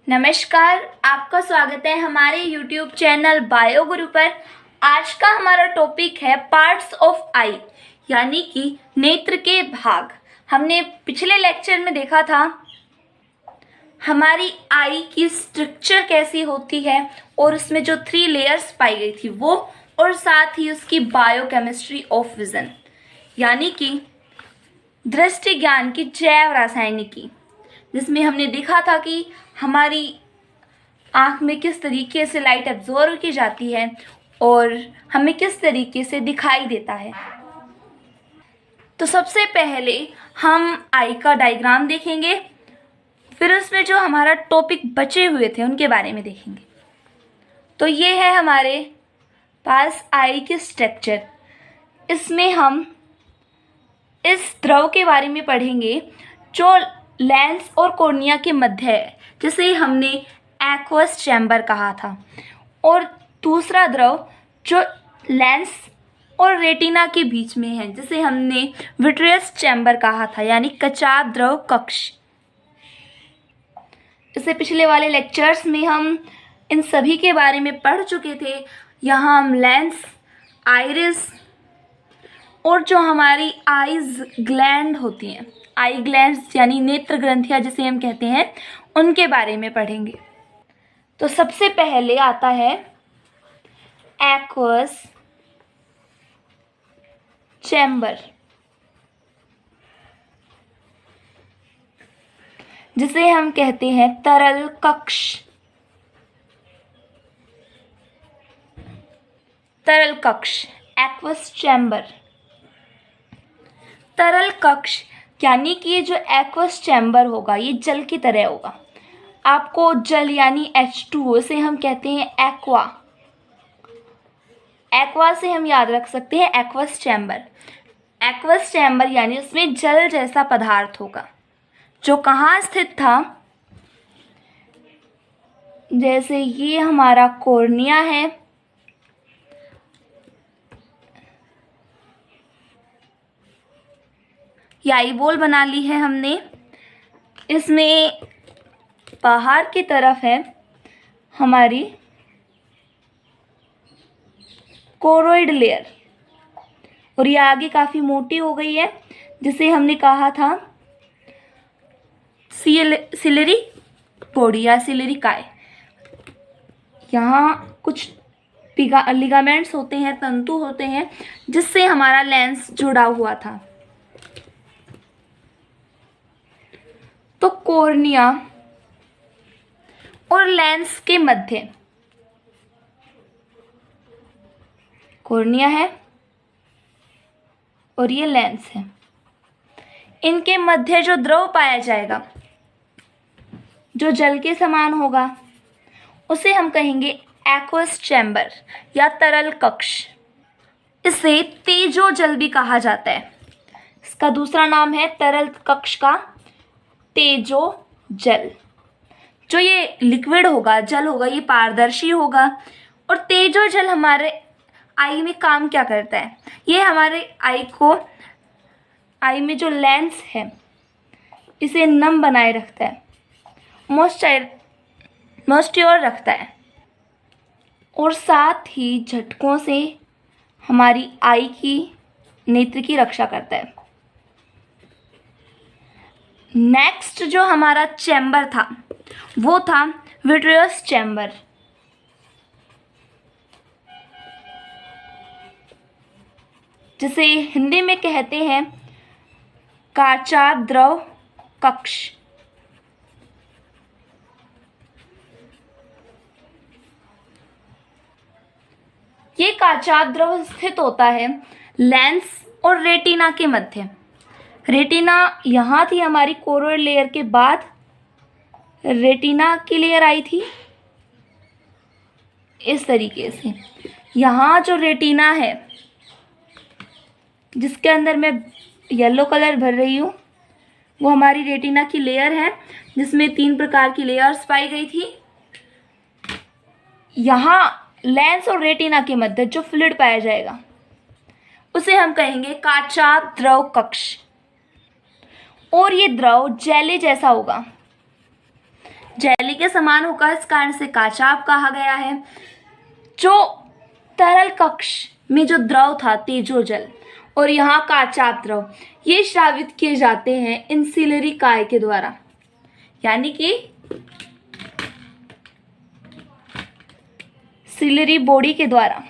नमस्कार, आपका स्वागत है हमारे YouTube चैनल बायो गुरु पर। आज का हमारा टॉपिक है पार्ट्स ऑफ आई, यानी कि नेत्र के भाग। हमने पिछले लेक्चर में देखा था हमारी आई की स्ट्रक्चर कैसी होती है और उसमें जो 3 लेयर्स पाई गई थी वो, और साथ ही उसकी बायोकेमिस्ट्री ऑफ विजन, यानी कि दृष्टि ज्ञान की जैव रासायनिकी, जिसमें हमने देखा था कि हमारी आँख में किस तरीके से लाइट एब्जॉर्व की जाती है और हमें किस तरीके से दिखाई देता है। तो सबसे पहले हम आई का डायग्राम देखेंगे, फिर उसमें जो हमारा टॉपिक बचे हुए थे उनके बारे में देखेंगे। तो ये है हमारे पास आई की स्ट्रक्चर। इसमें हम इस द्रव के बारे में पढ़ेंगे जो लेंस और कॉर्निया के मध्य है, जिसे हमने एक्वस चैम्बर कहा था, और दूसरा द्रव जो लेंस और रेटिना के बीच में है, जिसे हमने विट्रियस चैम्बर कहा था, यानी कचाप द्रव कक्ष। इससे पिछले वाले लेक्चर्स में हम इन सभी के बारे में पढ़ चुके थे। यहाँ हम लेंस, आइरिस और जो हमारी आईज ग्लैंड होती हैं, आई ग्लैंड्स यानी नेत्र ग्रंथियाँ जिसे हम कहते हैं, उनके बारे में पढ़ेंगे। तो सबसे पहले आता है एक्वस चैम्बर, जिसे हम कहते हैं तरल कक्ष। तरल कक्ष, एक्वस चैम्बर। तरल कक्ष यानी कि ये जो एक्वस चैम्बर होगा ये जल की तरह होगा। आपको जल यानी H2O से हम कहते हैं एक्वा। एक्वा से हम याद रख सकते हैं एक्वस चैम्बर। एक्वस चैम्बर यानी उसमें जल जैसा पदार्थ होगा, जो कहाँ स्थित था, जैसे ये हमारा कॉर्निया है, या आईबॉल बना ली है हमने। इसमें बाहर की तरफ है हमारी कोरोइड लेयर, और ये आगे काफ़ी मोटी हो गई है, जिसे हमने कहा था सिलरी बॉडी या सिलरी काय। यहाँ कुछ लिगामेंट्स होते हैं, तंतु होते हैं, जिससे हमारा लेंस जुड़ा हुआ था। तो कॉर्निया और लेंस के मध्य कॉर्निया है और ये लेंस है। इनके मध्य जो द्रव पाया जाएगा, जो जल के समान होगा, उसे हम कहेंगे एक्वस चैम्बर या तरल कक्ष। इसे तेजो जल भी कहा जाता है। इसका दूसरा नाम है तरल कक्ष का तेजो जल। जो ये लिक्विड होगा, जल होगा, ये पारदर्शी होगा। और तेजो जल हमारे आई में काम क्या करता है? ये हमारे आई में जो लेंस है इसे नम बनाए रखता है, मॉइस्चर रखता है, और साथ ही झटकों से हमारी आई की नेत्र की रक्षा करता है। नेक्स्ट जो हमारा चैम्बर था वो था विट्रियस चैम्बर, जिसे हिंदी में कहते हैं काचाप द्रव कक्ष। ये काचाप द्रव स्थित होता है लेंस और रेटिना के मध्य। रेटिना यहाँ थी हमारी कोरोइड लेयर के बाद, रेटिना की लेयर आई थी इस तरीके से। यहाँ जो रेटिना है, जिसके अंदर मैं येलो कलर भर रही हूँ, वो हमारी रेटिना की लेयर है, जिसमें 3 प्रकार की लेयर्स पाई गई थी। यहाँ लेंस और रेटिना के मध्य जो फ्लूइड पाया जाएगा उसे हम कहेंगे काचाप द्रव कक्ष, और ये द्रव जेली जैसा होगा। जेली के समान होगा, इस कारण से काचाभ कहा गया है। जो तरल कक्ष में जो द्रव था तेजोजल और यहाँ काचाभ द्रव, ये स्रावित किए जाते हैं इंसिलरी काय के द्वारा, यानी कि सिलरी बॉडी के द्वारा,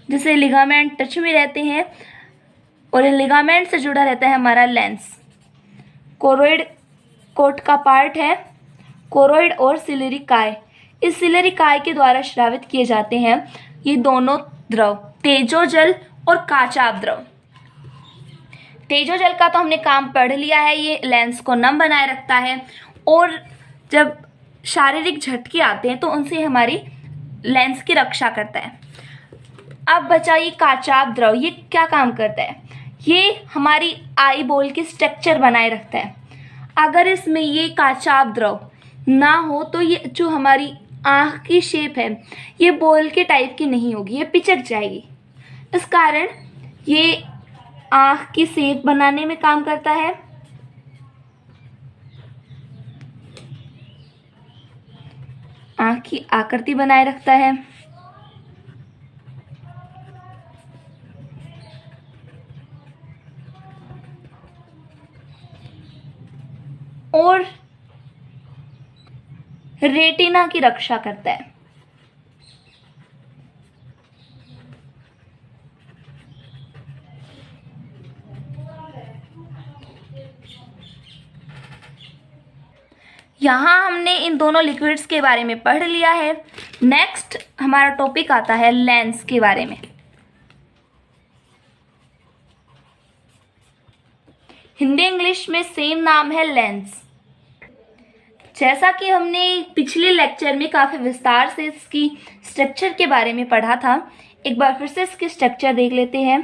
जिसे लिगामेंट टच में रहते हैं और लिगामेंट से जुड़ा रहता है हमारा लेंस। कोरोइड कोट का पार्ट है कोरोइड और सिलरी काय। इस सिलरी काय के द्वारा स्रावित किए जाते हैं ये दोनों द्रव, तेजोजल और काचाभ द्रव। तेजोजल का तो हमने काम पढ़ लिया है, ये लेंस को नम बनाए रखता है और जब शारीरिक झटके आते हैं तो उनसे हमारी लेंस की रक्षा करता है। अब बचा ये काचाभ द्रव, ये क्या काम करता है? ये हमारी आई बॉल की स्ट्रक्चर बनाए रखता है। अगर इसमें ये काचाभ द्रव ना हो तो ये जो हमारी आँख की शेप है ये बॉल के टाइप की नहीं होगी, ये पिचक जाएगी। इस कारण ये आँख की शेप बनाने में काम करता है। आँख की आकृति बनाए रखता है। और रेटिना की रक्षा करता है। यहाँ हमने इन दोनों लिक्विड्स के बारे में पढ़ लिया है। नेक्स्ट हमारा टॉपिक आता है लेंस के बारे में। हिंदी इंग्लिश में सेम नाम है लेंस। जैसा कि हमने पिछले लेक्चर में काफ़ी विस्तार से इसकी स्ट्रक्चर के बारे में पढ़ा था, एक बार फिर से इसकी स्ट्रक्चर देख लेते हैं।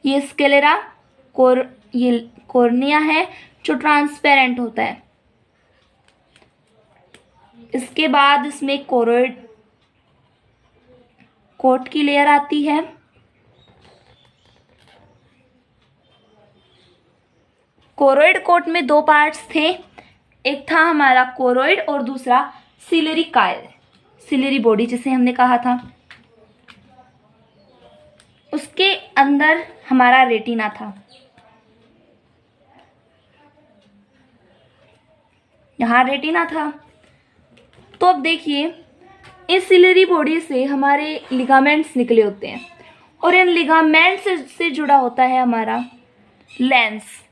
ये स्क्लेरा ये कॉर्निया है जो ट्रांसपेरेंट होता है। इसके बाद इसमें कोरोइड कोट की लेयर आती है। कोरोइड कोट में दो पार्ट्स थे, एक था हमारा कोरोइड और दूसरा सिलरी काय, सिलरी बॉडी जिसे हमने कहा था। उसके अंदर हमारा रेटिना था। यहाँ रेटिना था। तो अब देखिए, इस सिलरी बॉडी से हमारे लिगामेंट्स निकले होते हैं और इन लिगामेंट्स से जुड़ा होता है हमारा लेंस।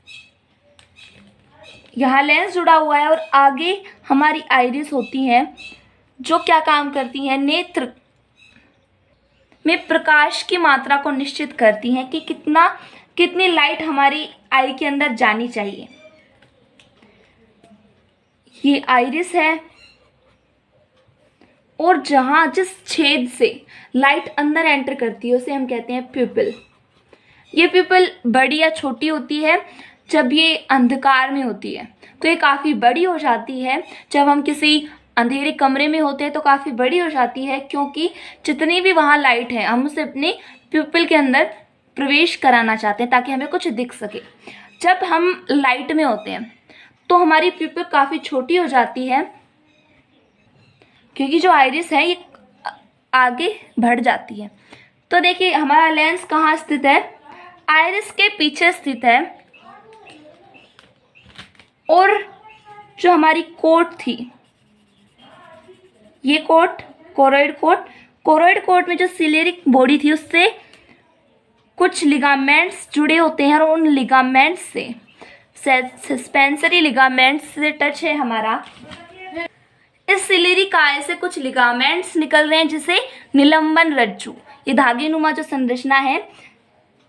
यहाँ लेंस जुड़ा हुआ है और आगे हमारी आइरिस होती है जो क्या काम करती है, नेत्र में प्रकाश की मात्रा को निश्चित करती हैं कि कितनी लाइट हमारी आई के अंदर जानी चाहिए। ये आइरिस है और जहाँ जिस छेद से लाइट अंदर एंटर करती है उसे हम कहते हैं प्यूपिल। ये प्यूपिल बड़ी या छोटी होती है जब ये अंधकार में होती है, तो ये काफ़ी बड़ी हो जाती है। जब हम किसी अंधेरे कमरे में होते हैं तो काफ़ी बड़ी हो जाती है, क्योंकि जितनी भी वहाँ लाइट है हम उसे अपने प्यूपिल के अंदर प्रवेश कराना चाहते हैं ताकि हमें कुछ दिख सके। जब हम लाइट में होते हैं तो हमारी प्यूपिल काफ़ी छोटी हो जाती है, क्योंकि जो आइरिस है ये आगे बढ़ जाती है। तो देखिए हमारा लेंस कहाँ स्थित है, आइरिस के पीछे स्थित है। और जो हमारी कोट थी, ये कोट कोरोइड कोट में जो सिलेरिक बॉडी थी उससे कुछ लिगामेंट्स जुड़े होते हैं और उन लिगामेंट्स से सस्पेंसरी लिगामेंट्स से टच है हमारा। इस सिलेरी काय से कुछ लिगामेंट्स निकल रहे हैं जिसे निलंबन रज्जु, ये धागे नुमा जो संरचना है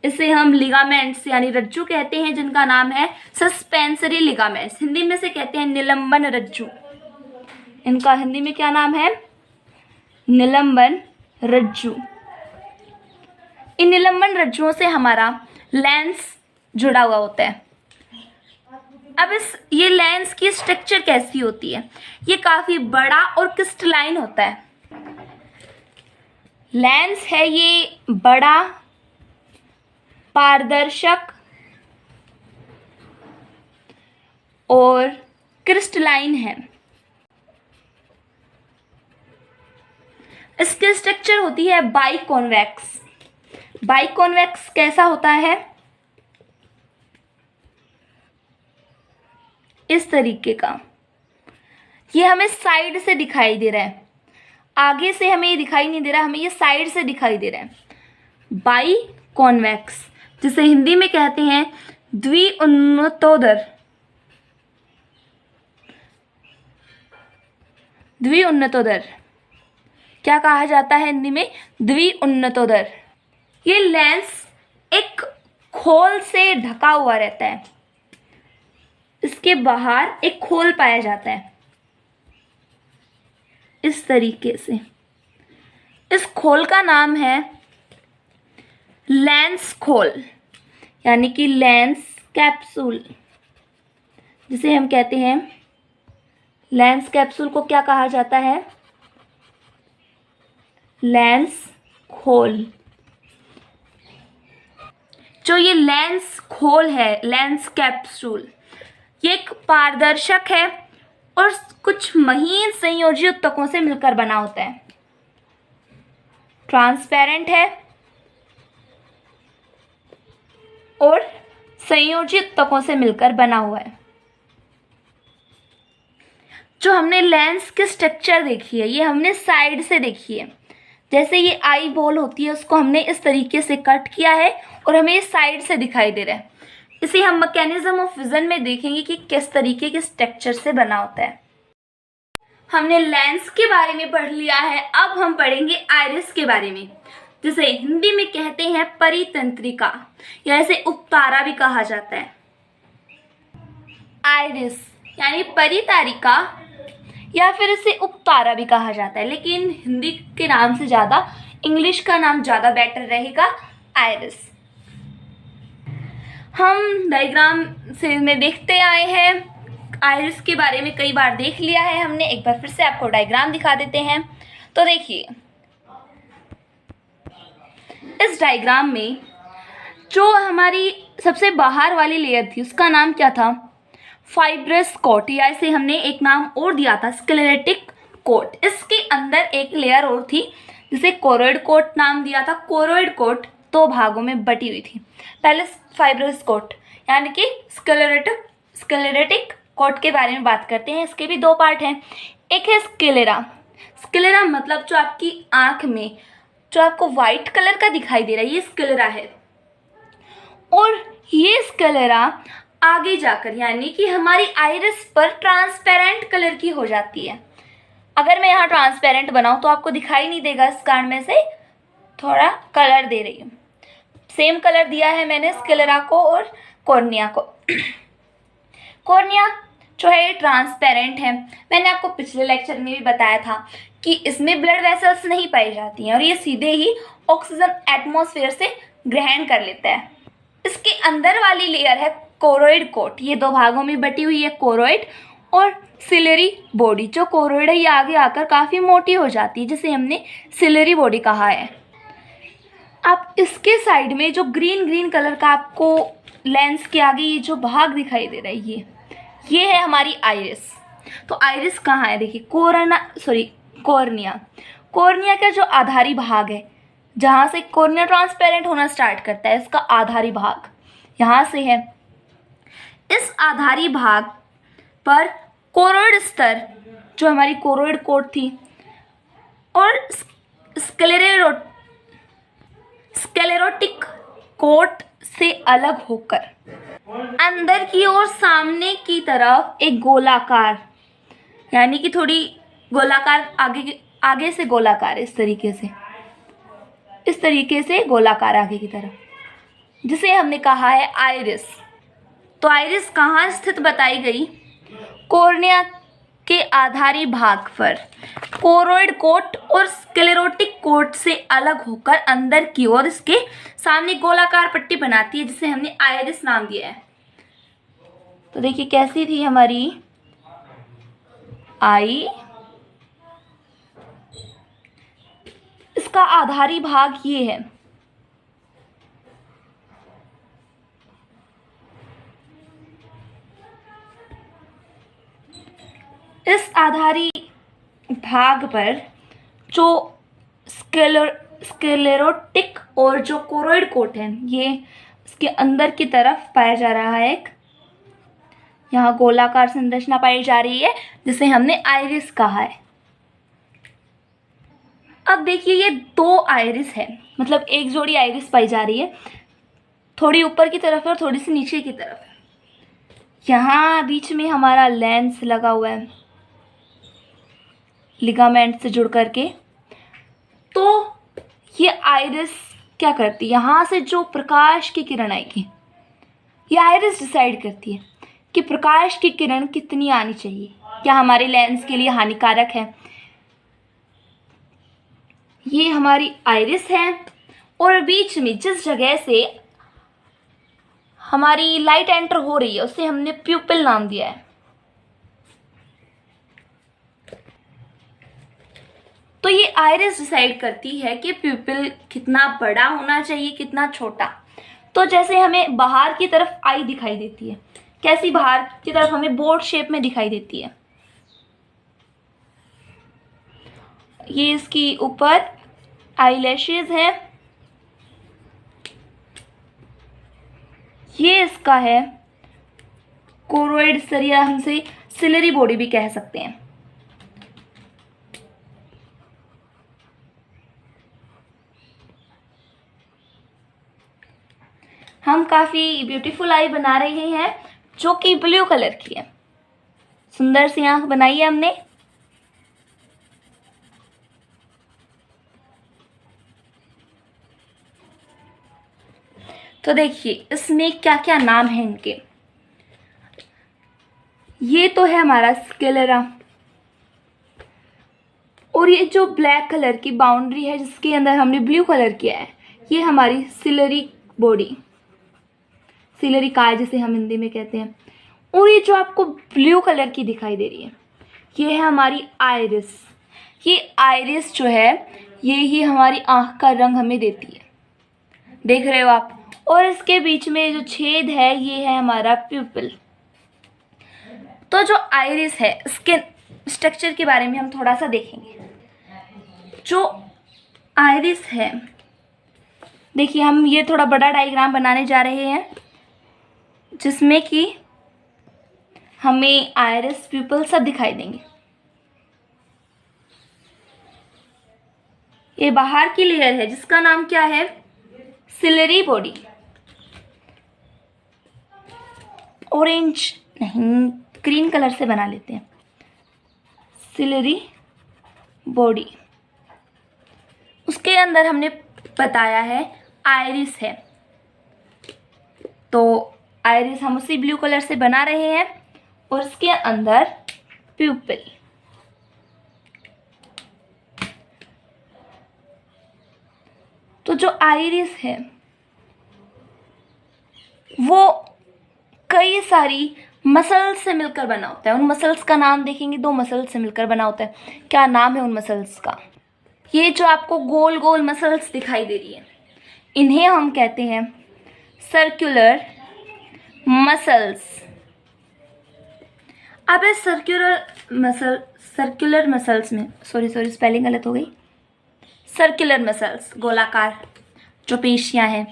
इसे हम लिगामेंट्स यानी रज्जु कहते हैं, जिनका नाम है सस्पेंसरी लिगामेंट्स। हिंदी में से कहते हैं निलंबन रज्जु। इनका हिंदी में क्या नाम है, निलंबन रज्जु। इन निलंबन रज्जुओं से हमारा लेंस जुड़ा हुआ होता है। अब ये लेंस की स्ट्रक्चर कैसी होती है, ये काफी बड़ा और क्रिस्टलाइन होता है। लेंस है ये बड़ा, पारदर्शक और क्रिस्टलाइन है। इसकी स्ट्रक्चर होती है बाइकॉन्वेक्स। बाइकॉन्वेक्स कैसा होता है? इस तरीके का। ये हमें साइड से दिखाई दे रहा है, आगे से हमें ये दिखाई नहीं दे रहा, हमें ये साइड से दिखाई दे रहा है। बाइकॉन्वेक्स, जिसे हिंदी में कहते हैं द्विउन्नतोदर। द्विउन्नतोदर क्या कहा जाता है हिंदी में? द्विउन्नतोदर। ये लेंस एक खोल से ढका हुआ रहता है, इसके बाहर एक खोल पाया जाता है इस तरीके से। इस खोल का नाम है लेंस खोल, यानी कि लेंस कैप्सूल जिसे हम कहते हैं। लेंस कैप्सूल को क्या कहा जाता है? लेंस खोल। जो ये लेंस खोल है, लेंस कैप्सूल, ये एक पारदर्शक है और कुछ महीन संयोजी ऊतकों से मिलकर बना होता है। ट्रांसपेरेंट है और संयोजी ऊतकों से मिलकर बना हुआ है। जो हमने लेंस की स्ट्रक्चर देखी है, ये हमने साइड से देखी है। जैसे ये आई बॉल होती है, उसको हमने इस तरीके से कट किया है और हमें ये साइड से दिखाई दे रहा है। इसे हम मैकेनिज्म ऑफ विजन में देखेंगे कि किस तरीके के स्ट्रक्चर से बना होता है। हमने लेंस के बारे में पढ़ लिया है, अब हम पढ़ेंगे आइरिस के बारे में, जिसे हिंदी में कहते हैं परितंत्रिका, या इसे उपतारा भी कहा जाता है। आइरिस यानी परितारिका या फिर इसे उपतारा भी कहा जाता है, लेकिन हिंदी के नाम से ज़्यादा इंग्लिश का नाम ज़्यादा बेटर रहेगा, आइरिस। हम डायग्राम से में देखते आए हैं, आइरिस के बारे में कई बार देख लिया है हमने। एक बार फिर से आपको डायग्राम दिखा देते हैं। तो देखिए, इस डायग्राम में जो हमारी सबसे बाहर वाली लेयर थी उसका नाम क्या था? फाइब्रस कोट, या इसे हमने एक नाम और दिया था स्क्लेरेटिक कोट। इसके अंदर एक लेयर और थी जिसे कोरोइड कोट नाम दिया था। कोरोइड कोट दो भागों में बटी हुई थी। पहले फाइब्रस कोट यानी कि स्क्लेरेटिक कोट के बारे में बात करते हैं। इसके भी दो पार्ट हैं। एक है स्क्लेरा। स्क्लेरा मतलब जो आपकी आंख में जो आपको व्हाइट कलर का दिखाई दे रहा है, ये स्क्लेरा है। और ये स्क्लेरा आगे जाकर यानी कि हमारी आइरिस पर ट्रांसपेरेंट कलर की हो जाती है। अगर मैं यहाँ ट्रांसपेरेंट बनाऊँ तो आपको दिखाई नहीं देगा, इस कारण में से थोड़ा कलर दे रही हूँ। सेम कलर दिया है मैंने स्क्लेरा को और कॉर्निया को। कॉर्निया जो है ये ट्रांसपेरेंट है। मैंने आपको पिछले लेक्चर में भी बताया था कि इसमें ब्लड वेसल्स नहीं पाई जाती हैं और ये सीधे ही ऑक्सीजन एटमॉस्फेयर से ग्रहण कर लेता है। इसके अंदर वाली लेयर है कोरोइड कोट। ये दो भागों में बटी हुई है, कोरोइड और सिलेरी बॉडी। जो कोरोइड है ये आगे आकर काफ़ी मोटी हो जाती है, जिसे हमने सिलेरी बॉडी कहा है। आप इसके साइड में जो ग्रीन ग्रीन कलर का आपको लेंस के आगे ये जो भाग दिखाई दे रहा है, ये है हमारी आइरिस। तो आइरिस कहाँ है? देखिए, कॉर्निया। कॉर्निया का जो आधारी भाग है, जहाँ से कॉर्निया ट्रांसपेरेंट होना स्टार्ट करता है, इसका आधारी भाग यहाँ से है। इस आधारी भाग पर कोरोइड स्तर, जो हमारी कोरोइड कोट थी, और स्क्लेरोटिक कोट से अलग होकर अंदर की ओर सामने की तरफ एक गोलाकार, यानी कि थोड़ी गोलाकार, आगे से गोलाकार, इस तरीके से गोलाकार आगे की तरफ, जिसे हमने कहा है आइरिस। तो आइरिस कहाँ स्थित बताई गई? कॉर्निया के आधारी भाग पर कोरोइड कोट और स्क्लेरोटिक कोट से अलग होकर अंदर की ओर इसके सामने गोलाकार पट्टी बनाती है, जिसे हमने आइरिस नाम दिया है। तो देखिए कैसी थी हमारी आई। इसका आधारी भाग ये है। इस आधारी भाग पर जो स्क्लेरोटिक और जो कोरोइड कोट है ये इसके अंदर की तरफ पाया जा रहा है। एक यहाँ गोलाकार संरचना पाई जा रही है जिसे हमने आइरिस कहा है। अब देखिए ये दो आइरिस है, मतलब एक जोड़ी आइरिस पाई जा रही है, थोड़ी ऊपर की तरफ है और थोड़ी सी नीचे की तरफ है। यहाँ बीच में हमारा लेंस लगा हुआ है लिगामेंट से जुड़ करके। तो ये आइरिस क्या करती है, यहाँ से जो प्रकाश की किरण आएगी ये आइरिस डिसाइड करती है कि प्रकाश की किरण कितनी आनी चाहिए, क्या हमारे लेंस के लिए हानिकारक है। ये हमारी आइरिस है और बीच में जिस जगह से हमारी लाइट एंटर हो रही है उसे हमने प्यूपिल नाम दिया है। तो ये आइरिस डिसाइड करती है कि प्यूपिल कितना बड़ा होना चाहिए, कितना छोटा। तो जैसे हमें बाहर की तरफ आई दिखाई देती है, कैसी बाहर की तरफ हमें बोर्ड शेप में दिखाई देती है। ये इसकी ऊपर आईलैशेस है, ये इसका है कोरोइड सरिया, हमसे सिलरी बॉडी भी कह सकते हैं। हम काफी ब्यूटीफुल आई बना रहे हैं जो कि ब्लू कलर की है। सुंदर सी आंख बनाई है हमने। तो देखिए इसमें क्या क्या नाम है इनके। ये तो है हमारा स्क्लेरा, और ये जो ब्लैक कलर की बाउंड्री है जिसके अंदर हमने ब्लू कलर किया है ये हमारी सिलरी बॉडी, सिलरी काय जिसे हम हिंदी में कहते हैं। और ये जो आपको ब्लू कलर की दिखाई दे रही है ये है हमारी आइरिस। ये आइरिस जो है ये ही हमारी आंख का रंग हमें देती है, देख रहे हो आप। और इसके बीच में जो छेद है ये है हमारा प्यूपिल। तो जो आइरिस है इसके स्ट्रक्चर के बारे में हम थोड़ा सा देखेंगे। जो आइरिस है, देखिए हम ये थोड़ा बड़ा डायग्राम बनाने जा रहे हैं जिसमें कि हमें आइरिस प्यूपिल सब दिखाई देंगे। ये बाहर की लेयर है जिसका नाम क्या है, सिलरी बॉडी। ऑरेंज नहीं, ग्रीन कलर से बना लेते हैं, सिलरी बॉडी। उसके अंदर हमने बताया है आइरिस है। तो आइरिस हम उसी ब्लू कलर से बना रहे हैं और इसके अंदर प्यूपिल। तो जो आइरिस है वो कई सारी मसल्स से मिलकर बना होता है। उन मसल्स का नाम देखेंगे, दो मसल्स से मिलकर बना होता है। क्या नाम है उन मसल्स का? ये जो आपको गोल गोल मसल्स दिखाई दे रही है इन्हें हम कहते हैं सर्कुलर मसल्स। अब इस सर्कुलर मसल्स में सॉरी स्पेलिंग गलत हो गई। सर्कुलर मसल्स गोलाकार जो पेशियां हैं,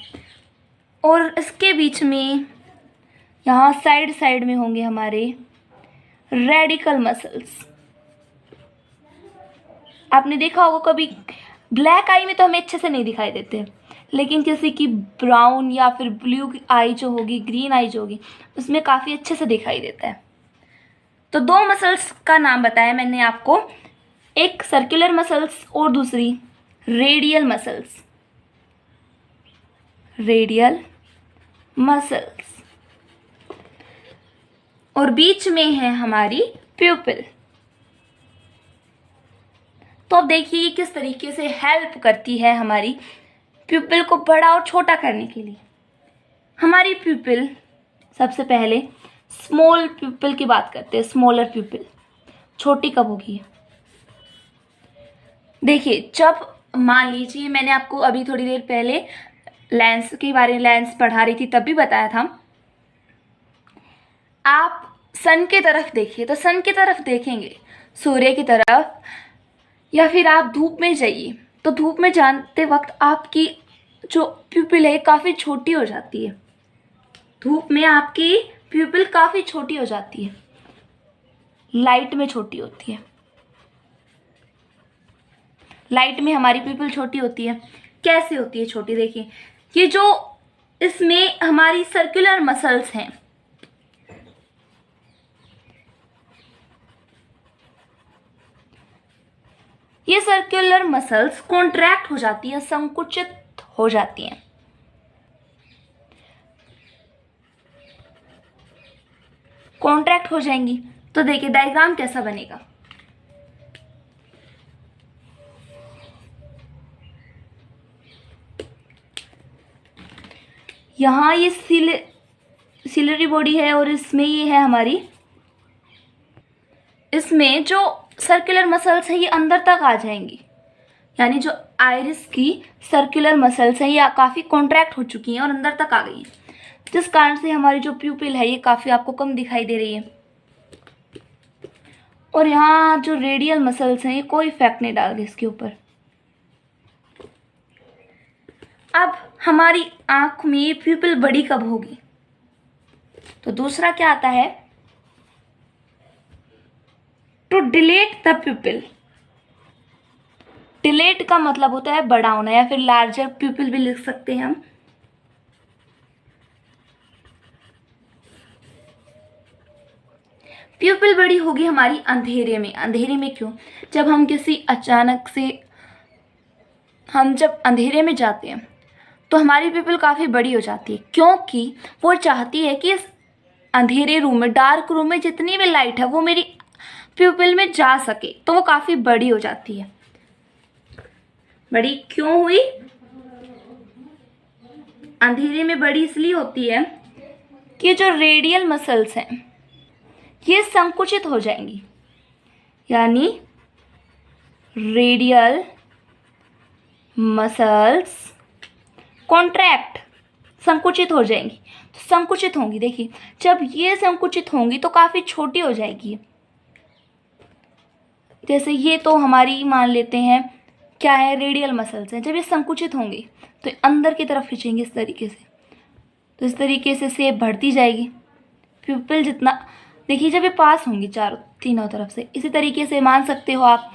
और इसके बीच में यहाँ साइड में होंगे हमारे रेडिकल मसल्स। आपने देखा होगा कभी ब्लैक आई में तो हमें अच्छे से नहीं दिखाई देते, लेकिन किसी की ब्राउन या फिर ब्लू आई जो होगी, ग्रीन आई जो होगी, उसमें काफ़ी अच्छे से दिखाई देता है। तो दो मसल्स का नाम बताया मैंने आपको, एक सर्कुलर मसल्स और दूसरी रेडियल मसल्स। रेडियल मसल्स, और बीच में है हमारी प्यूपिल। तो अब देखिए ये किस तरीके से हेल्प करती है हमारी प्यूपिल को बड़ा और छोटा करने के लिए। हमारी प्यूपिल, सबसे पहले स्मॉल प्यूपिल की बात करते हैं। स्मॉलर प्यूपिल छोटी कब होगी? देखिए जब मान लीजिए मैंने आपको अभी थोड़ी देर पहले लेंस के बारे में लेंस पढ़ा रही थी तब भी बताया था, आप सन की तरफ देखिए तो सन की तरफ देखेंगे, सूर्य की तरफ, या फिर आप धूप में जाइए तो धूप में जाते वक्त आपकी जो प्यूपिल है काफ़ी छोटी हो जाती है। धूप में आपकी प्यूपिल काफ़ी छोटी हो जाती है, लाइट में छोटी होती है। लाइट में हमारी प्यूपिल छोटी होती है। कैसे होती है छोटी? देखिए, ये जो इसमें हमारी सर्कुलर मसल्स हैं, ये सर्कुलर मसल्स कॉन्ट्रैक्ट हो जाती हैं, संकुचित हो जाती हैं। कॉन्ट्रैक्ट हो जाएंगी तो देखिए डायग्राम कैसा बनेगा। यहाँ ये सिलरी बॉडी है और इसमें ये है हमारी, इसमें जो सर्कुलर मसल्स है ये अंदर तक आ जाएंगी, यानी जो आइरिस की सर्कुलर मसल्स है ये काफ़ी कॉन्ट्रैक्ट हो चुकी हैं और अंदर तक आ गई हैं, जिस कारण से हमारी जो प्यूपिल है ये काफ़ी आपको कम दिखाई दे रही है। और यहाँ जो रेडियल मसल्स हैं ये कोई इफेक्ट नहीं डाल रही इसके ऊपर। अब हमारी आंख में प्यूपिल बड़ी कब होगी? तो दूसरा क्या आता है, to dilate the pupil. Dilate का मतलब होता है बड़ा होना, या फिर लार्जर प्यूपिल भी लिख सकते हैं हम। प्यूपिल बड़ी होगी हमारी अंधेरे में। अंधेरे में क्यों? जब हम किसी अचानक से जब अंधेरे में जाते हैं तो हमारी प्यूपिल काफ़ी बड़ी हो जाती है, क्योंकि वो चाहती है कि इस अंधेरे रूम में, डार्क रूम में जितनी भी लाइट है वो मेरी प्यूपिल में जा सके, तो वो काफ़ी बड़ी हो जाती है। बड़ी क्यों हुई? अंधेरे में बड़ी इसलिए होती है कि जो रेडियल मसल्स हैं ये संकुचित हो जाएंगी, यानी रेडियल मसल्स कॉन्ट्रैक्ट, संकुचित हो जाएंगी। तो संकुचित होंगी, देखिए जब ये संकुचित होंगी तो काफ़ी छोटी हो जाएगी। जैसे ये तो हमारी मान लेते हैं क्या है, रेडियल मसल्स हैं। जब ये संकुचित होंगी तो अंदर की तरफ खींचेंगे इस तरीके से, तो इस तरीके से शेप बढ़ती जाएगी। प्यूपिल जितना, देखिए जब ये पास होंगी तीनों तरफ से, इसी तरीके से मान सकते हो आप।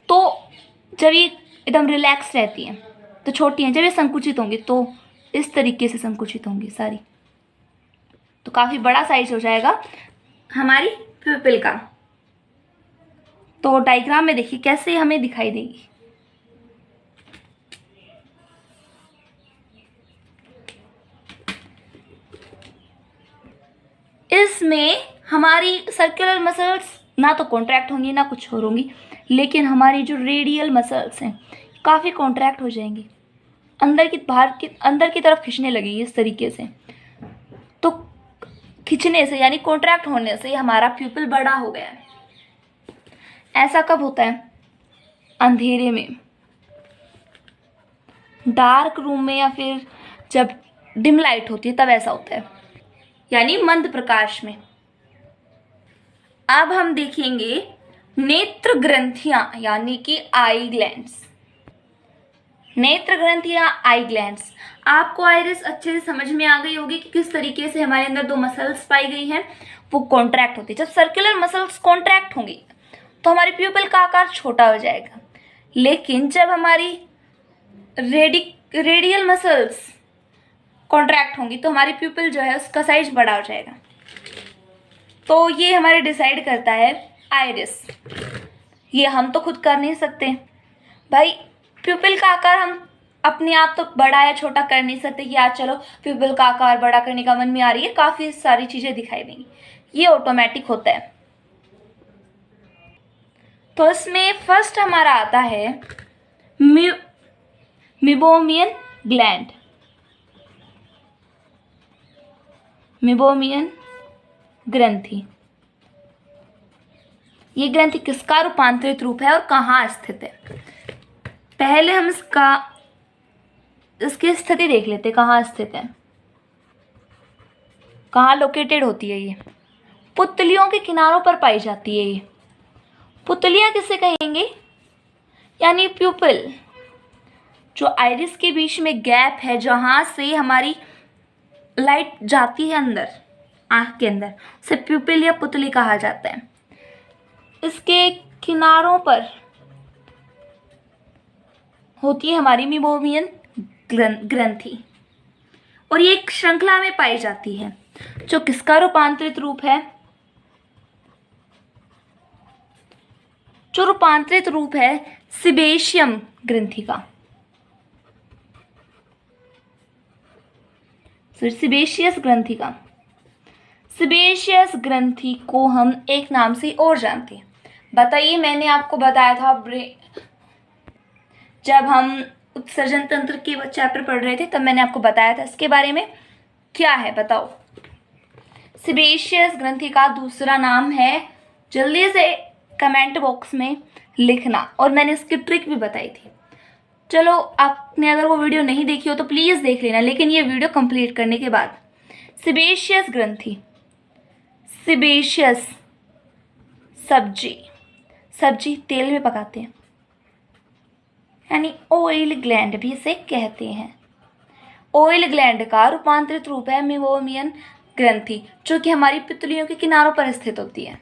तो जब ये एकदम रिलैक्स रहती हैं तो छोटी हैं, जब ये संकुचित होंगी तो इस तरीके से संकुचित होंगी सारी, तो काफ़ी बड़ा साइज हो जाएगा हमारी प्यूपिल का। तो डायग्राम में देखिए कैसे हमें दिखाई देगी। इसमें हमारी सर्कुलर मसल्स ना तो कॉन्ट्रैक्ट होंगी ना कुछ और होंगी, लेकिन हमारी जो रेडियल मसल्स हैं काफ़ी कॉन्ट्रैक्ट हो जाएंगी, अंदर की तरफ खींचने लगेगी इस तरीके से। तो खींचने से यानी कॉन्ट्रैक्ट होने से हमारा प्यूपिल बड़ा हो गया है। ऐसा कब होता है? अंधेरे में, डार्क रूम में, या फिर जब डिम लाइट होती है तब ऐसा होता है, यानी मंद प्रकाश में। अब हम देखेंगे नेत्र ग्रंथियां, यानी कि आई ग्लैंड्स। नेत्र ग्रंथियां, आई ग्लैंड्स। आपको आइरिस अच्छे से समझ में आ गई होगी कि किस तरीके से हमारे अंदर दो मसल्स पाई गई हैं, वो कॉन्ट्रैक्ट होती है। जब सर्कुलर मसल्स कॉन्ट्रैक्ट होंगी तो हमारी प्यूपिल का आकार छोटा हो जाएगा, लेकिन जब हमारी रेडियल मसल्स कॉन्ट्रैक्ट होंगी तो हमारी प्यूपिल जो है उसका साइज बड़ा हो जाएगा। तो ये हमारे डिसाइड करता है आइरिस। ये हम तो खुद कर नहीं सकते भाई, प्यूपिल का आकार हम अपने आप तो बड़ा या छोटा कर नहीं सकते कि आज चलो प्यूपिल का आकार बड़ा करने का मन में आ रही है, काफ़ी सारी चीज़ें दिखाई देंगी, ये ऑटोमेटिक होता है। तो इसमें फर्स्ट हमारा आता है मिबोमियन ग्लैंड। मिबोमियन ग्रंथि, ये ग्रंथि किसका रूपांतरित रूप है और कहाँ स्थित है? पहले हम इसकी स्थिति देख लेते, कहाँ स्थित है, कहाँ लोकेटेड होती है। ये पुतलियों के किनारों पर पाई जाती है। ये पुतलियां किसे कहेंगे? यानी प्यूपिल, जो आइरिस के बीच में गैप है जहां से हमारी लाइट जाती है अंदर आंख के अंदर, उसे प्यूपिल या पुतली कहा जाता है। इसके किनारों पर होती है हमारी मीबोमियन ग्रंथि और ये एक श्रृंखला में पाई जाती है। जो किसका रूपांतरित रूप है? जो रूपांतरित रूप है सीबेशियम ग्रंथि का, सीबेशियस ग्रंथि का। सीबेशियस ग्रंथि को हम एक नाम से और जानते हैं। बताइए, मैंने आपको बताया था जब हम उत्सर्जन तंत्र के चैप्टर पढ़ रहे थे तब मैंने आपको बताया था इसके बारे में। क्या है बताओ? सीबेशियस ग्रंथि का दूसरा नाम है, जल्दी से कमेंट बॉक्स में लिखना, और मैंने इसकी ट्रिक भी बताई थी। चलो, आपने अगर वो वीडियो नहीं देखी हो तो प्लीज देख लेना, लेकिन ये वीडियो कंप्लीट करने के बाद। सीबेशियस ग्रंथि, सीबेशियस सब्जी तेल में पकाते हैं, यानी ऑयल ग्लैंड भी इसे कहते हैं। ऑयल ग्लैंड का रूपांतरित रूप है मीबोमियन ग्रंथि, जो कि हमारी पित्तलियों के किनारों पर स्थित होती है।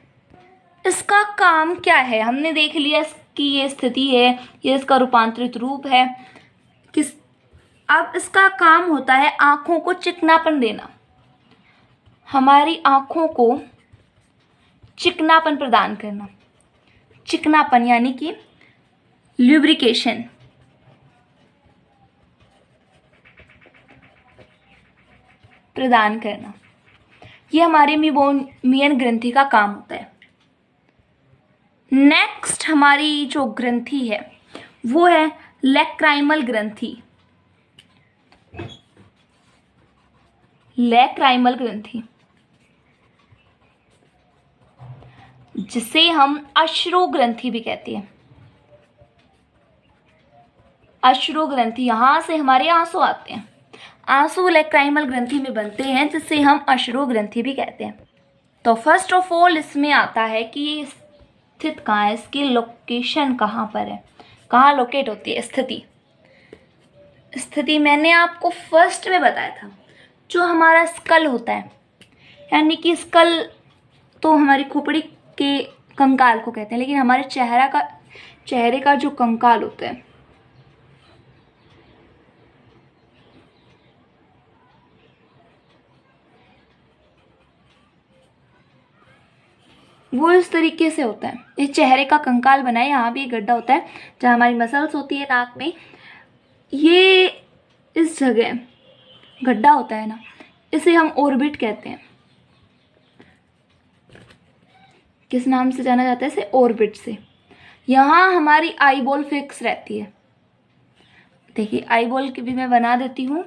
इसका काम क्या है? हमने देख लिया कि ये स्थिति है, ये इसका रूपांतरित रूप है। अब इसका काम होता है आंखों को चिकनापन देना, हमारी आंखों को चिकनापन प्रदान करना। चिकनापन यानी कि ल्यूब्रिकेशन। प्रदान करना, ये हमारे मीबोमियन ग्रंथि का काम होता है। नेक्स्ट हमारी जो ग्रंथि है वो है लैक्राइमल ग्रंथि। लैक्राइमल ग्रंथि, जिसे हम अश्रु ग्रंथि भी कहते हैं। अश्रु ग्रंथि, यहां से हमारे आंसू आते हैं। आंसू लैक्राइमल ग्रंथि में बनते हैं, जिसे हम अश्रु ग्रंथि भी कहते हैं। तो फर्स्ट ऑफ ऑल इसमें आता है कि ये स्थित कहाँ है, इसकी लोकेशन कहाँ पर है, कहाँ लोकेट होती है। स्थिति मैंने आपको फर्स्ट में बताया था, जो हमारा स्कल होता है, यानी कि स्कल तो हमारी खोपड़ी के कंकाल को कहते हैं, लेकिन हमारे चेहरे का जो कंकाल होता है वो इस तरीके से होता है। इस चेहरे का कंकाल बना है, यहाँ भी एक गड्ढा होता है जहाँ हमारी मसल्स होती है नाक में, ये इस जगह गड्ढा होता है ना, इसे हम ऑर्बिट कहते हैं। किस नाम से जाना जाता है इसे? ऑर्बिट से। यहाँ हमारी आई बॉल फिक्स रहती है। देखिए, आई बॉल की भी मैं बना देती हूँ।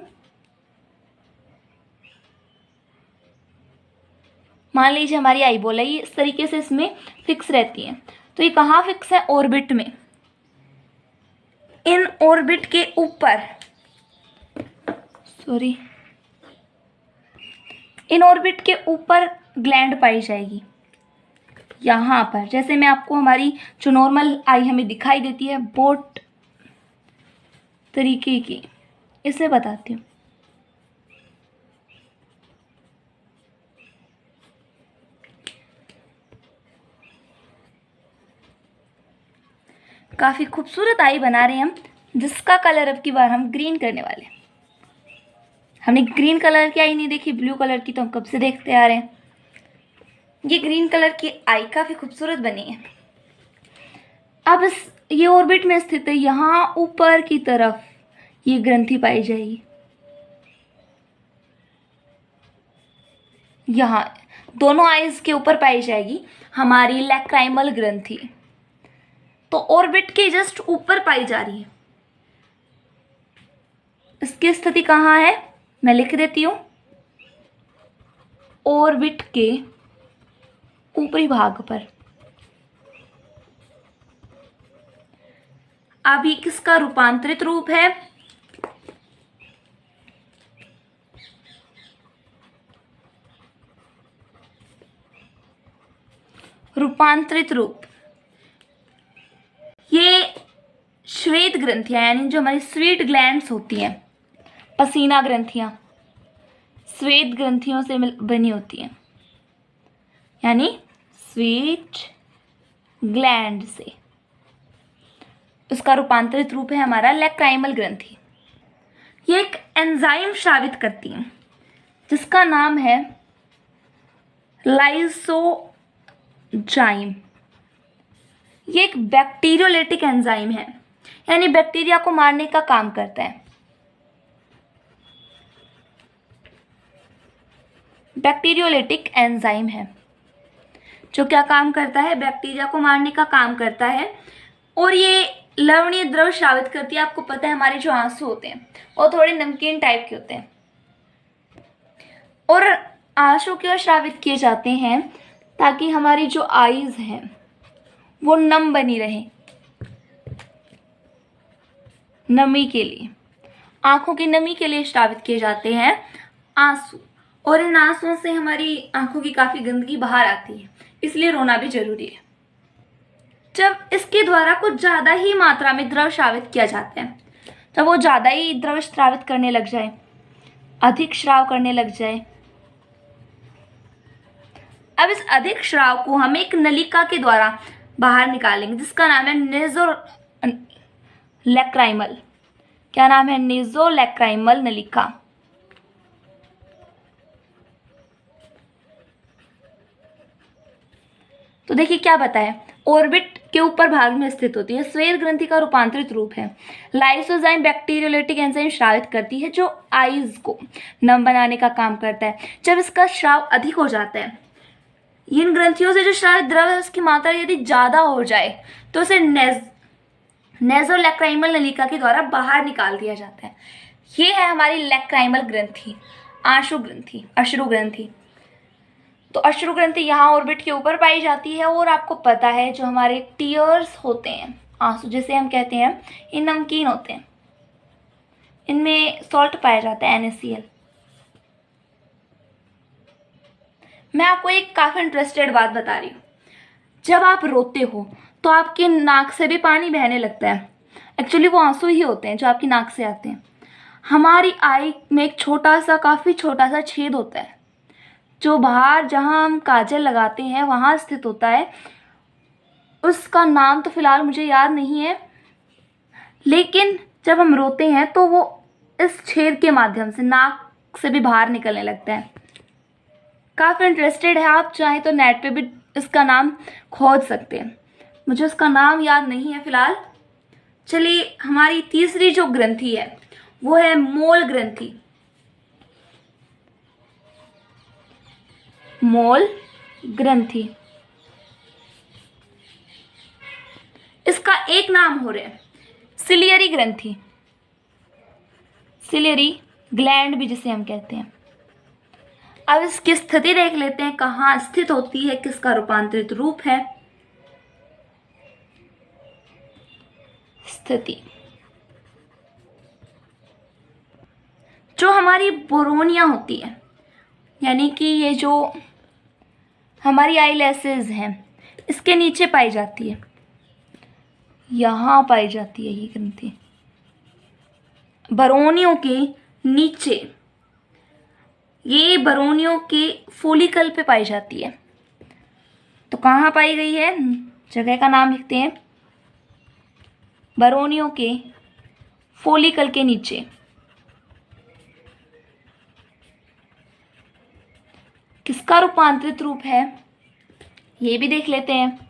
मान लीजिए हमारी आई बॉल है, ये इस तरीके से इसमें फिक्स रहती है। तो ये कहाँ फिक्स है? ऑर्बिट में। इन ऑर्बिट के ऊपर, इन ऑर्बिट के ऊपर ग्लैंड पाई जाएगी, यहाँ पर। जैसे मैं आपको हमारी जो नॉर्मल आई हमें दिखाई देती है बोट तरीके की, इसे बताती हूँ। काफी खूबसूरत आई बना रहे हैं हम, जिसका कलर अब की बार हम ग्रीन करने वाले हैं। हमने ग्रीन कलर की आई नहीं देखी, ब्लू कलर की तो हम कब से देखते आ रहे हैं। ये ग्रीन कलर की आई काफी खूबसूरत बनी है। अब ये ऑर्बिट में स्थित है, यहाँ ऊपर की तरफ ये ग्रंथि पाई जाएगी। यहाँ दोनों आईज के ऊपर पाई जाएगी हमारी लैक्राइमल ग्रंथि। तो ऑर्बिट के जस्ट ऊपर पाई जा रही है। इसकी स्थिति कहाँ है मैं लिख देती हूं, ऑर्बिट के ऊपरी भाग पर। अभी किसका रूपांतरित रूप है? रूपांतरित रूप, ये श्वेत ग्रंथियां यानी जो हमारी स्वीट ग्लैंड्स होती हैं, पसीना ग्रंथियां श्वेत ग्रंथियों से बनी होती हैं, यानी स्वीट ग्लैंड से। उसका रूपांतरित रूप है हमारा लैक्राइमल ग्रंथि। ये एक एंजाइम स्रावित करती है जिसका नाम है लाइसोजाइम। ये एक बैक्टीरियोलाइटिक एंजाइम है, यानी बैक्टीरिया को मारने का काम करता है। बैक्टीरियोलाइटिक एंजाइम है जो क्या काम करता है, बैक्टीरिया को मारने का काम करता है। और ये लवणीय द्रव स्रावित करती है। आपको पता है हमारे जो आंसू होते हैं वो थोड़े नमकीन टाइप के होते हैं, और आंसू क्यों स्रावित किए जाते हैं, ताकि हमारी जो आईज हैं वो नम बनी रहे, नमी के लिए, आंखों की नमी के लिए स्रावित किए जाते हैं आंसू। और इन आंसुओं से हमारी आंखों की काफी गंदगी बाहर आती है, इसलिए रोना भी जरूरी है। जब इसके द्वारा कुछ ज्यादा ही मात्रा में द्रव स्रावित किया जाता है, जब वो ज्यादा ही द्रव स्रावित करने लग जाए, अधिक स्राव करने लग जाए, अब इस अधिक स्राव को हम एक नलिका के द्वारा बाहर निकालेंगे जिसका नाम है नेज़ोलैक्राइमल। क्या नाम है? नेज़ोलैक्राइमल नलिका। तो देखिए क्या बताया, ऑर्बिट के ऊपर भाग में स्थित होती है, श्वेत ग्रंथि का रूपांतरित रूप है। लाइसोजाइम बैक्टीरियोलाइटिक एंजाइम स्रावित करती है जो आइज को नम बनाने का काम करता है। जब इसका स्राव अधिक हो जाता है, इन ग्रंथियों से जो स्रावित द्रव है उसकी मात्रा यदि ज्यादा हो जाए तो उसे नेज़ोलैक्राइमल नलिका के द्वारा बाहर निकाल दिया जाता है। ये है हमारी लैक्राइमल ग्रंथि, आंसू ग्रंथि, अश्रु ग्रंथि। तो अश्रु ग्रंथि यहाँ ऑर्बिट के ऊपर पाई जाती है। और आपको पता है जो हमारे टीयर्स होते हैं, आंसू जिसे हम कहते हैं, ये नमकीन होते हैं, इनमें सॉल्ट पाया जाता है, NaCl। मैं आपको एक काफी इंटरेस्टेड बात बता रही हूँ। जब आप रोते हो तो आपके नाक से भी पानी बहने लगता है। एक्चुअली वो आंसू ही होते हैं जो आपकी नाक से आते हैं। हमारी आई में एक छोटा सा, काफी छोटा सा छेद होता है जो बाहर जहाँ हम काजल लगाते हैं वहाँ स्थित होता है। उसका नाम तो फिलहाल मुझे याद नहीं है, लेकिन जब हम रोते हैं तो वो इस छेद के माध्यम से नाक से भी बाहर निकलने लगता है। काफ़ी इंटरेस्टेड है, आप चाहें तो नेट पे भी इसका नाम खोज सकते हैं। मुझे उसका नाम याद नहीं है फिलहाल। चलिए, हमारी तीसरी जो ग्रंथि है वो है मोल ग्रंथि। मोल ग्रंथि, इसका एक नाम हो रहा है सिलियरी ग्रंथि, सिलियरी ग्लैंड भी जिसे हम कहते हैं। अब इसकी स्थिति देख लेते हैं, कहाँ स्थित होती है, किसका रूपांतरित रूप है। स्थिति, जो हमारी बोरोनिया होती है, यानी कि ये जो हमारी आईलैसेस हैं, इसके नीचे पाई जाती है, यहाँ पाई जाती है ये ग्रंथि, बरोनियों के नीचे, ये बरोनियों के फोलिकल पे पाई जाती है। तो कहाँ पाई गई है, जगह का नाम लिखते हैं, बरोनियों के फोलिकल के नीचे। किसका रूपांतरित रूप है ये भी देख लेते हैं।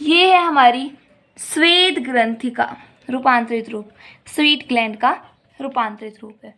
ये है हमारी श्वेत ग्रंथि का रूपांतरित रूप, स्वीट ग्लैंड का रूपांतरित रूप है।